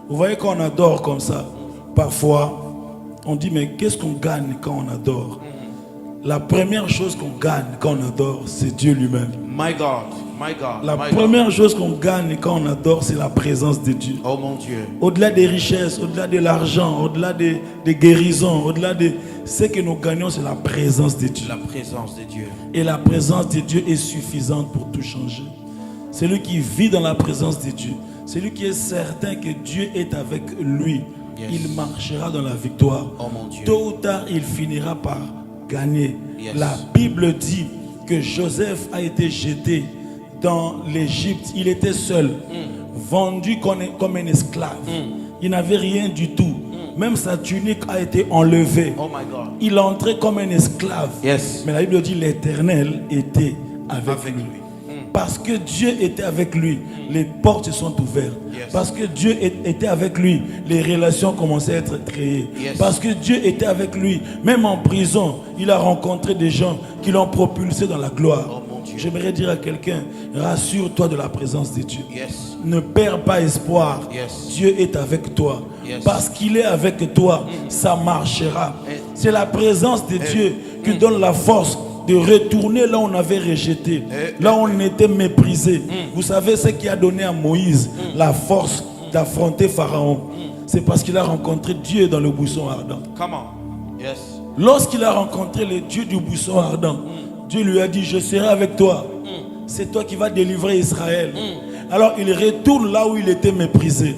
Vous voyez, quand on adore comme ça, parfois, on dit, mais qu'est-ce qu'on gagne quand on adore? La première chose qu'on gagne quand on adore, c'est Dieu lui-même. My God, my God. La my première chose qu'on gagne quand on adore, c'est la présence de Dieu. God. Oh mon Dieu. Au-delà des richesses, au-delà de l'argent, au-delà des guérisons, au-delà de ce que nous gagnons, c'est la présence de Dieu. La présence de Dieu. Et la présence de Dieu est suffisante pour tout changer. Celui qui vit dans la présence de Dieu, celui qui est certain que Dieu est avec lui, Yes. il marchera dans la victoire. Oh mon Dieu. Tôt ou tard, il finira par gagner. Yes. La Bible dit que Joseph a été jeté dans l'Égypte. Il était seul, vendu comme un esclave. Il n'avait rien du tout. Même sa tunique a été enlevée. Oh my God. Il entrait comme un esclave. Yes. Mais la Bible dit l'Éternel était avec Avec lui. lui. Parce que Dieu était avec lui, les portes se sont ouvertes. Yes. Parce que Dieu était avec lui, les relations commençaient à être créées. Yes. Parce que Dieu était avec lui, même en prison, il a rencontré des gens qui l'ont propulsé dans la gloire. Oh mon Dieu. J'aimerais dire à quelqu'un, rassure-toi de la présence de Dieu. Yes. Ne perds pas espoir. Yes. Dieu est avec toi. Yes. Parce qu'il est avec toi, ça marchera. C'est la présence de Dieu qui donne la force de retourner là où on avait rejeté, là où on était méprisé. Vous savez ce qui a donné à Moïse la force d'affronter Pharaon? C'est parce qu'il a rencontré Dieu dans le buisson ardent. Come on. Yes. Lorsqu'il a rencontré le Dieu du buisson ardent, Dieu lui a dit, je serai avec toi. C'est toi qui vas délivrer Israël. Alors il retourne là où il était méprisé.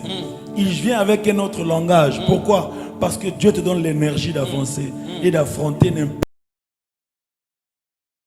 Il vient avec un autre langage. Pourquoi? Parce que Dieu te donne l'énergie d'avancer et d'affronter n'importe